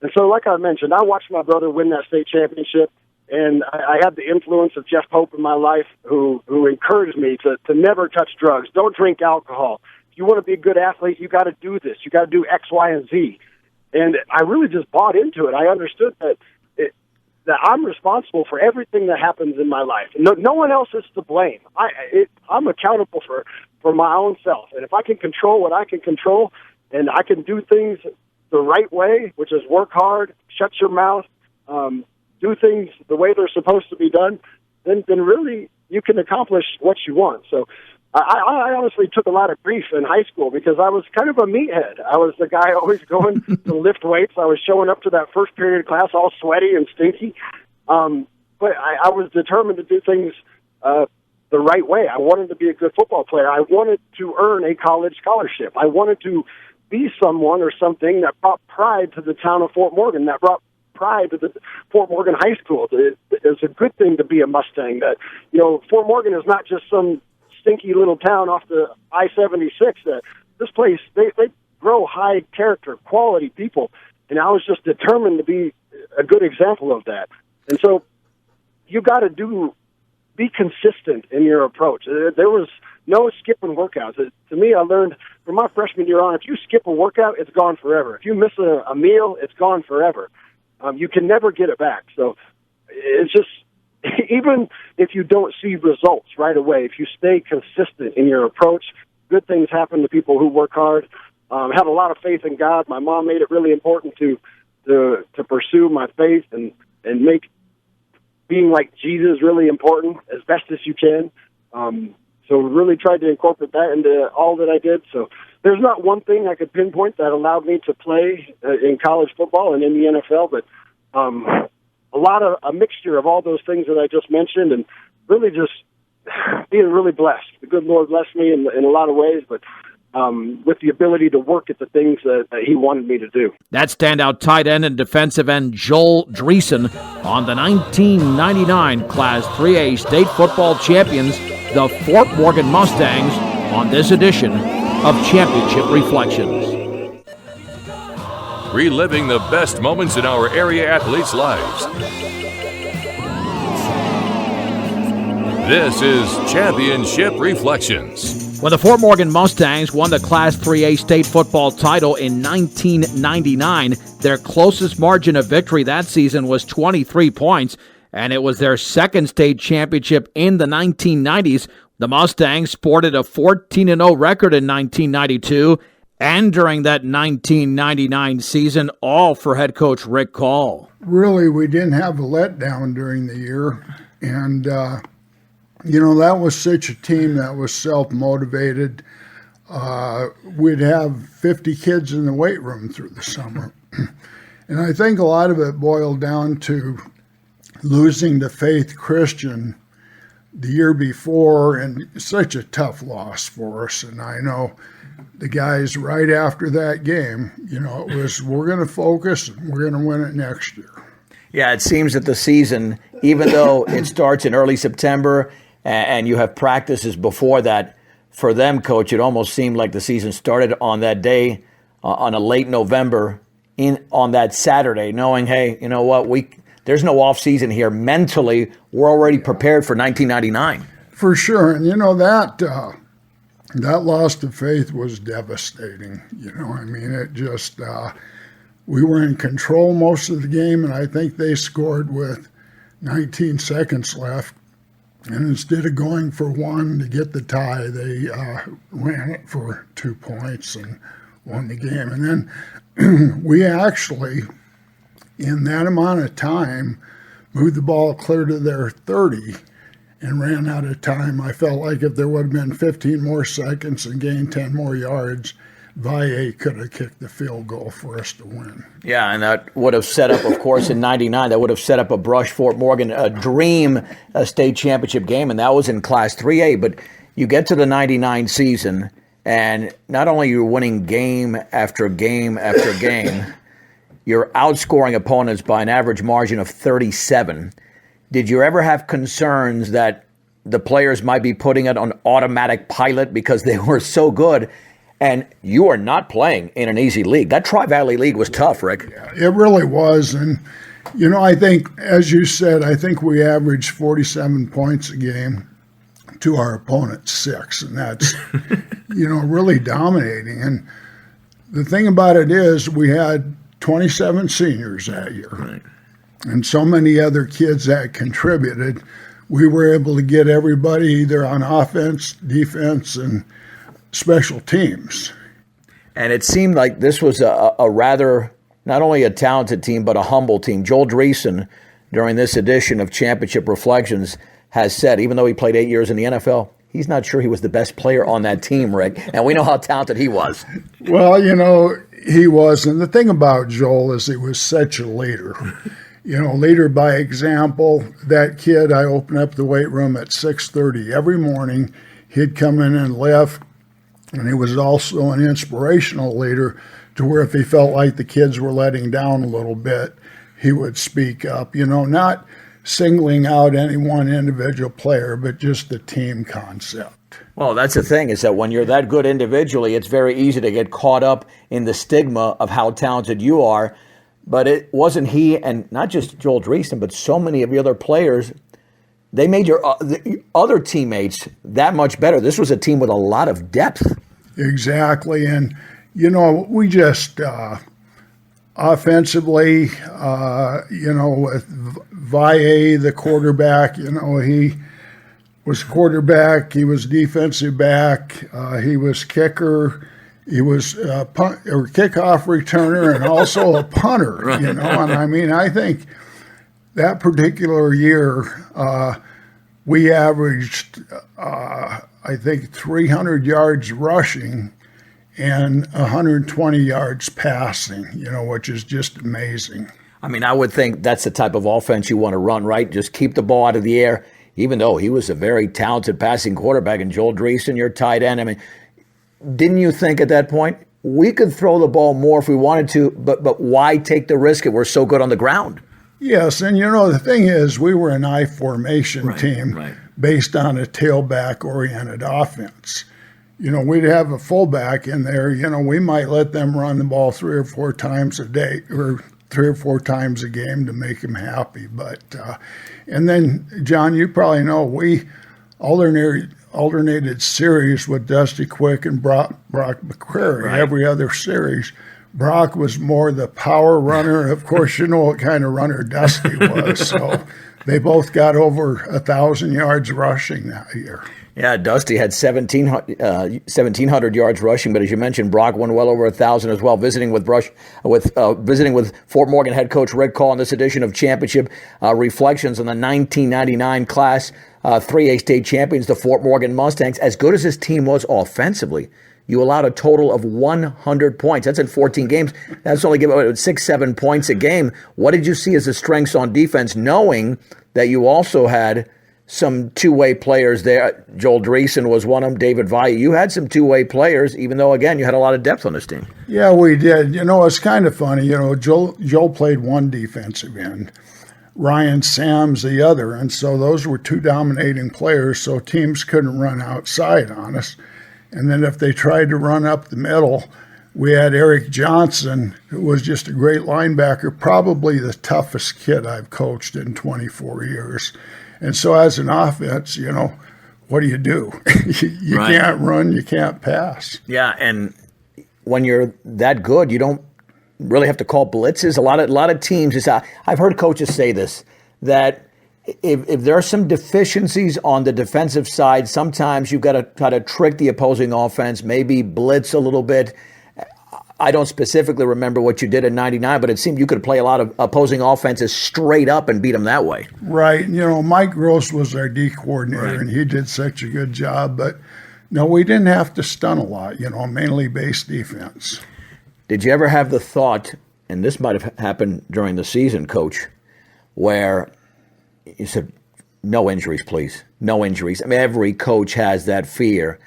And so, like I mentioned, I watched my brother win that state championship, and I had the influence of Jeff Pope in my life, who encouraged me to never touch drugs. Don't drink alcohol. If you want to be a good athlete, you got to do this. You got to do X, Y, and Z. And I really just bought into it. I understood that I'm responsible for everything that happens in my life. No one else is to blame. I'm accountable for my own self. And if I can control what I can control, and I can do things the right way, which is work hard, shut your mouth, do things the way they're supposed to be done, then really you can accomplish what you want. So I honestly took a lot of grief in high school because I was kind of a meathead. I was the guy always going to lift weights. I was showing up to that first period class all sweaty and stinky. But I was determined to do things the right way. I wanted to be a good football player. I wanted to earn a college scholarship. I wanted to be someone or something that brought pride to the town of Fort Morgan, that brought pride to the Fort Morgan High School. It's a good thing to be a Mustang. That Fort Morgan is not just some stinky little town off the I-76. This place, they grow high character, quality people, and I was just determined to be a good example of that. And so you got to be consistent in your approach. There was no skipping workouts. To me, I learned from my freshman year on, if you skip a workout, it's gone forever. If you miss a meal, it's gone forever. You can never get it back. So it's just, even if you don't see results right away, if you stay consistent in your approach, good things happen to people who work hard. Have a lot of faith in God. My mom made it really important to pursue my faith and make being like Jesus really important as best as you can. So really tried to incorporate that into all that I did. So there's not one thing I could pinpoint that allowed me to play in college football and in the NFL, but a mixture of all those things that I just mentioned, and really just being really blessed. The good Lord blessed me in a lot of ways, but with the ability to work at the things that he wanted me to do. That standout tight end and defensive end Joel Dreessen on the 1999 Class 3A state football champions, the Fort Morgan Mustangs, on this edition of Championship Reflections. Reliving the best moments in our area athletes' lives. This is Championship Reflections. When the Fort Morgan Mustangs won the Class 3A state football title in 1999, their closest margin of victory that season was 23 points, and it was their second state championship in the 1990s. The Mustangs sported a 14-0 record in 1992, and during that 1999 season, all for head coach Rick Kahl. Really, we didn't have a letdown during the year, and that was such a team that was self-motivated. We'd have 50 kids in the weight room through the summer. And I think a lot of it boiled down to losing to Faith Christian the year before, and such a tough loss for us. And I know the guys right after that game, it was, we're going to focus and we're going to win it next year. Yeah, it seems that the season, even though it starts in early September and you have practices before that, for them, Coach, it almost seemed like the season started on that day, on a late November, on that Saturday, knowing, hey, you know what, there's no off season here. Mentally, we're already prepared for 1999. For sure, and that loss to Faith was devastating. It just we were in control most of the game, and I think they scored with 19 seconds left. And instead of going for one to get the tie, they ran it for 2 points and won the game. And then we actually, in that amount of time, moved the ball clear to their 30 and ran out of time. I felt like if there would have been 15 more seconds and gained 10 more yards, Valle could have kicked the field goal for us to win. Yeah, and that would have set up, of course, in 99, that would have set up a Brush Fort Morgan, a dream state championship game, and that was in Class 3A. But you get to the 99 season, and not only are you winning game after game after game, you're outscoring opponents by an average margin of 37. Did you ever have concerns that the players might be putting it on automatic pilot because they were so good? And you are not playing in an easy league. That Tri-Valley League was tough, Rick. Yeah, it really was. And, I think, as you said, I think we averaged 47 points a game to our opponent's 6. And that's, really dominating. And the thing about it is we had 27 seniors that year. Right. And so many other kids that contributed. We were able to get everybody either on offense, defense, and special teams. And it seemed like this was a rather, not only a talented team, but a humble team. Joel Dreessen, during this edition of Championship Reflections, has said, even though he played 8 years in the NFL, he's not sure he was the best player on that team, Rick. And we know how talented he was. Well, he was. And the thing about Joel is he was such a leader. Leader by example. That kid, I opened up the weight room at 6:30 every morning. He'd come in and lift. And he was also an inspirational leader to where if he felt like the kids were letting down a little bit, he would speak up, not singling out any one individual player, but just the team concept. Well, that's the thing, is that when you're that good individually, it's very easy to get caught up in the stigma of how talented you are. But it wasn't he, and not just Joel Dreessen, but so many of the other players. They made your other teammates that much better. This was a team with a lot of depth. Exactly. And, we just offensively, with Valle, the quarterback, he was quarterback, he was defensive back, he was kicker, he was kickoff returner, and also a punter, right. And I think that particular year, we averaged, I think, 300 yards rushing and 120 yards passing, which is just amazing. I mean, I would think that's the type of offense you want to run, right? Just keep the ball out of the air, even though he was a very talented passing quarterback. And Joel Dreessen, your tight end, I mean, didn't you think at that point, we could throw the ball more if we wanted to, but why take the risk if we're so good on the ground? Yes, and the thing is, we were an I formation team based on a tailback-oriented offense. We'd have a fullback in there. We might let them run the ball 3 or 4 times a day or 3 or 4 times a game to make them happy. But and then, John, you probably know, we alternated series with Dusty Quick and Brock McCrary every other series. Brock was more the power runner. Of course, you know what kind of runner Dusty was. So they both got over 1,000 yards rushing that year. Yeah, Dusty had 1,700 yards rushing, but as you mentioned, Brock won well over 1,000 as well. Visiting with Fort Morgan head coach Rick Kahl in this edition of Championship Reflections on the 1999 class 3A state champions, the Fort Morgan Mustangs. As good as this team was offensively, you allowed a total of 100 points. That's in 14 games. That's only giving 6-7 points a game. What did you see as the strengths on defense, knowing that you also had some two-way players there? Joel Dreessen was one of them, David Valle. You had some two-way players, even though, again, you had a lot of depth on this team. Yeah, we did. It's kind of funny. Joel played one defensive end, Ryan Sam's the other, and so those were 2 dominating players, so teams couldn't run outside on us. And then if they tried to run up the middle, we had Eric Johnson, who was just a great linebacker, probably the toughest kid I've coached in 24 years. And so as an offense, what do? You can't run, you can't pass. Yeah, and when you're that good, you don't really have to call blitzes. A lot of teams, I've heard coaches say this, that if there are some deficiencies on the defensive side, sometimes you've got to try to trick the opposing offense, maybe blitz a little bit. I don't specifically remember what you did in 99, but it seemed you could play a lot of opposing offenses straight up and beat them that way. Right. Mike Gross was our D coordinator, and he did such a good job. But, no, we didn't have to stun a lot, mainly base defense. Did you ever have the thought, and this might have happened during the season, Coach, where you said, no injuries, please, no injuries? I mean, every coach has that fear.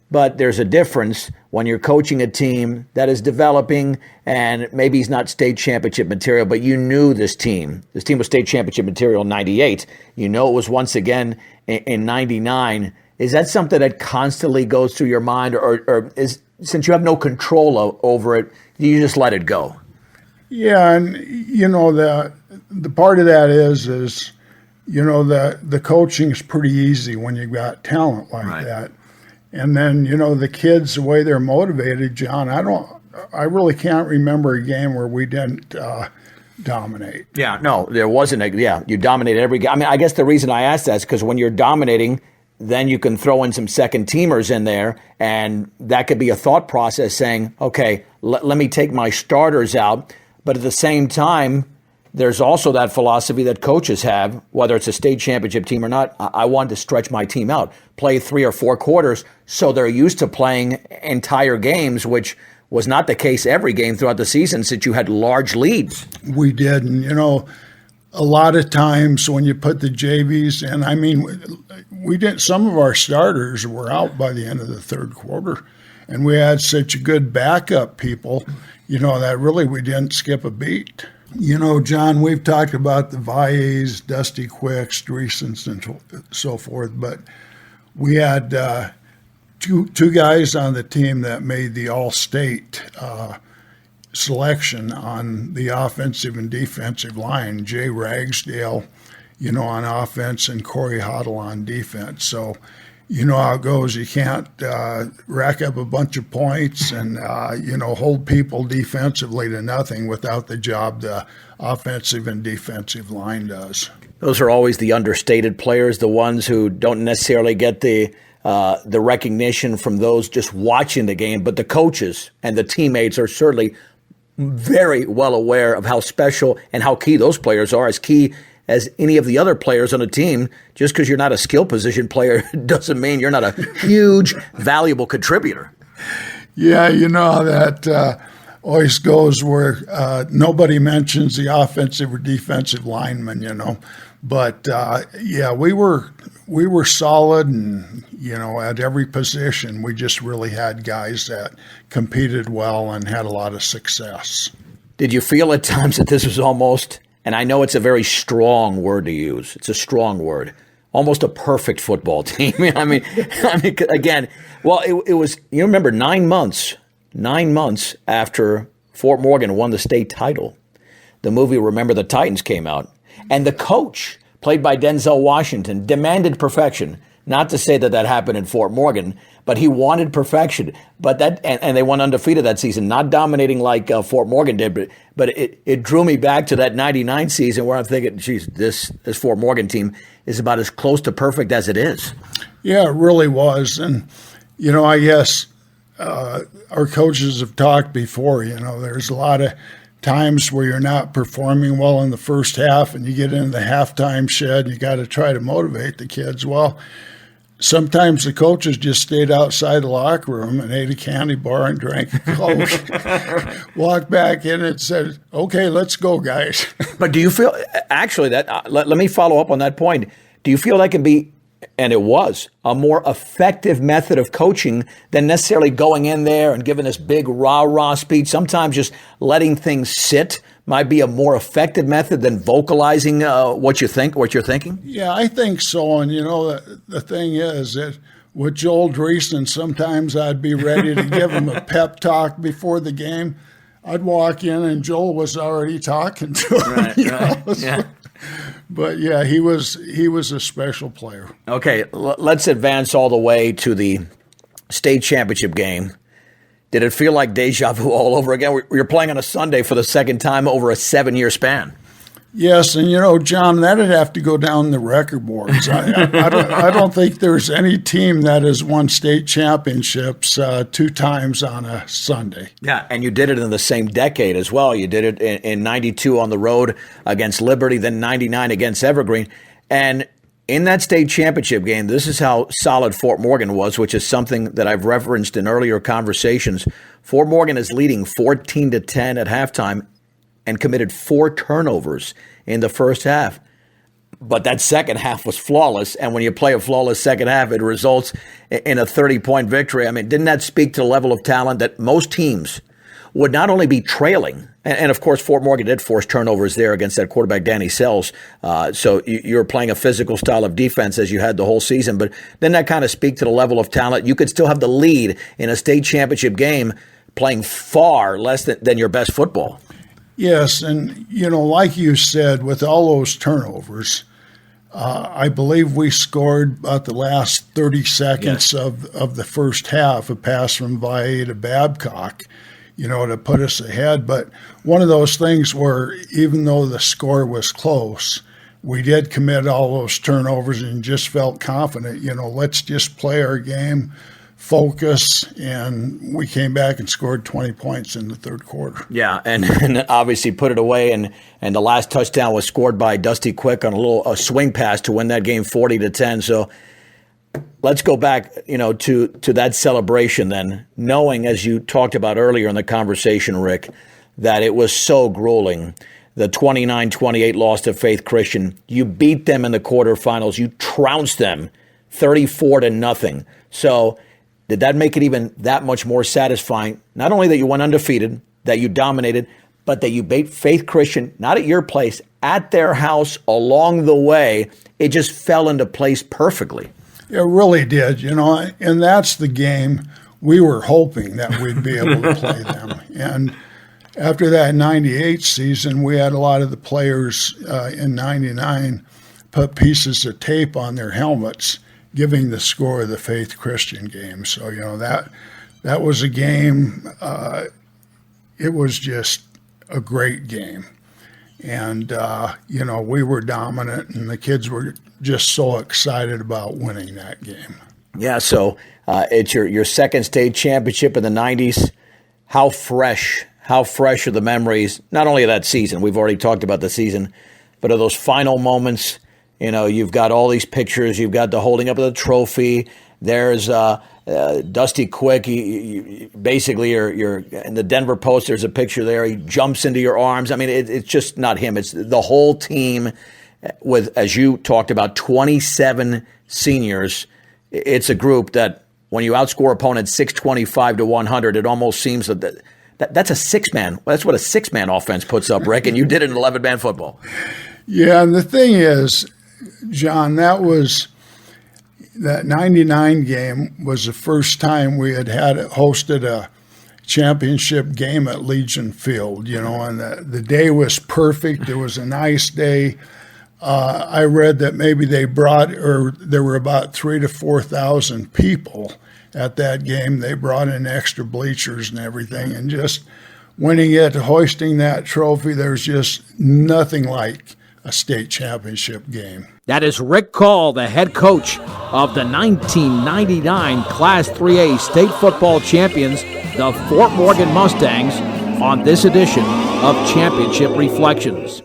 But there's a difference when you're coaching a team that is developing, and maybe he's not state championship material, but you knew this team. This team was state championship material in 98. You know it was once again in 99. Is that something that constantly goes through your mind, or is, since you have no control over it, you just let it go? Yeah, and the part of that is the coaching is pretty easy when you've got talent like that. And then, the kids, the way they're motivated, John, I really can't remember a game where we didn't dominate. Yeah, no, there wasn't you dominated every game. I mean, I guess the reason I asked that is because when you're dominating, then you can throw in some second teamers in there, and that could be a thought process saying, okay, let me take my starters out. But at the same time, there's also that philosophy that coaches have, whether it's a state championship team or not. I want to stretch my team out, play 3 or 4 quarters, so they're used to playing entire games, which was not the case every game throughout the season since you had large leads. We did, and a lot of times when you put the JVs in, I mean, we didn't. Some of our starters were out by the end of the 3rd quarter, and we had such good backup people, that really we didn't skip a beat. John, we've talked about the Valles, Dusty Quicks, Dreessens, and so forth, but we had two guys on the team that made the all-state selection on the offensive and defensive line. Jay Ragsdale, on offense, and Corey Hoddle on defense. So, you know how it goes. You can't rack up a bunch of points and, hold people defensively to nothing without the job the offensive and defensive line does. Those are always the understated players, the ones who don't necessarily get the recognition from those just watching the game. But the coaches and the teammates are certainly very well aware of how special and how key those players are, as key as any of the other players on a team. Just because you're not a skill position player doesn't mean you're not a huge, valuable contributor. Yeah, you know that always goes where nobody mentions the offensive or defensive lineman, you know. But yeah, we were solid, and you know, at every position, we just really had guys that competed well and had a lot of success. Did you feel at times that this was almost, and I know it's a very strong word to use, it's a strong word, almost a perfect football team? I mean, again, well, it was, you remember 9 months after Fort Morgan won the state title, the movie Remember the Titans came out, and the coach, played by Denzel Washington, demanded perfection. Not to say that happened in Fort Morgan, but he wanted perfection. But and they went undefeated that season, not dominating like Fort Morgan did. But it drew me back to that '99 season where I'm thinking, geez, this Fort Morgan team is about as close to perfect as it is. Yeah, it really was. And you know, I guess our coaches have talked before. You know, there's a lot of times where you're not performing well in the first half and you get into the halftime shed and you got to try to motivate the kids. Well, sometimes the coaches just stayed outside the locker room and ate a candy bar and drank a Coke, walked back in and said, okay, let's go, guys. But do you feel, actually, that let me follow up on that point. Do you feel that can be, and it was, a more effective method of coaching than necessarily going in there and giving this big rah-rah speech? Sometimes just letting things sit might be a more effective method than vocalizing what you're thinking? Yeah, I think so. And, you know, the thing is that with Joel Dreessen, sometimes I'd be ready to give him a pep talk before the game. I'd walk in and Joel was already talking to him. Right, right. Yeah. But yeah, he was a special player. Okay, let's advance all the way to the state championship game. Did it feel like deja vu all over again? You're playing on a Sunday for the second time over a 7-year span. Yes, and you know, John, that'd have to go down the record boards. I don't think there's any team that has won state championships 2 times on a Sunday. Yeah, and you did it in the same decade as well. You did it in 92 on the road against Liberty, then 99 against Evergreen. And in that state championship game, this is how solid Fort Morgan was, which is something that I've referenced in earlier conversations. Fort Morgan is leading 14-10 at halftime and committed 4 turnovers in the first half. But that second half was flawless, and when you play a flawless second half, it results in a 30-point victory. I mean, didn't that speak to the level of talent that most teams would not only be trailing, and of course Fort Morgan did force turnovers there against that quarterback Danny Sells, so you're playing a physical style of defense as you had the whole season, but then that kind of speak to the level of talent. You could still have the lead in a state championship game playing far less than your best football. Yes, and, you know, like you said, with all those turnovers, I believe we scored about the last 30 seconds of the first half, a pass from Valle to Babcock, you know, to put us ahead. But one of those things where even though the score was close, we did commit all those turnovers and just felt confident, you know, let's just play our game, focus, and we came back and scored 20 points in the third quarter. Yeah, and obviously put it away, and the last touchdown was scored by Dusty Quick on a swing pass to win that game 40-10. So let's go back, you know, to that celebration then, knowing, as you talked about earlier in the conversation, Rick, that it was so grueling. The 29-28 loss to Faith Christian. You beat them in the quarterfinals. You trounced them 34-0. So did that make it even that much more satisfying? Not only that you went undefeated, that you dominated, but that you beat Faith Christian, not at your place, at their house along the way. It just fell into place perfectly. It really did, you know, and that's the game we were hoping that we'd be able to play them. And after that 98 season, we had a lot of the players in 99 put pieces of tape on their helmets giving the score of the Faith Christian game. So, you know, that was a game, it was just a great game. And, you know, we were dominant, and the kids were just so excited about winning that game. Yeah, so it's your second state championship in the 90s. How fresh are the memories, not only of that season, we've already talked about the season, but of those final moments, you've got all these pictures. You've got the holding up of the trophy. There's Dusty Quick. Basically, you're in the Denver Post. There's a picture there. He jumps into your arms. I mean, it's just not him. It's the whole team with, as you talked about, 27 seniors. It's a group that when you outscore opponents 625 to 100, it almost seems that's a six-man. That's what a six-man offense puts up, Rick, and you did it in 11-man football. Yeah, and the thing is, John, that 99 game was the first time we had hosted a championship game at Legion Field, and the day was perfect. It was a nice day. I read that maybe there were about 3,000 to 4,000 people at that game. They brought in extra bleachers and everything, and just winning it, hoisting that trophy, there's just nothing like a state championship game. That is Rick Kahl, the head coach of the 1999 Class 3A state football champions, the Fort Morgan Mustangs, on this edition of Championship Reflections.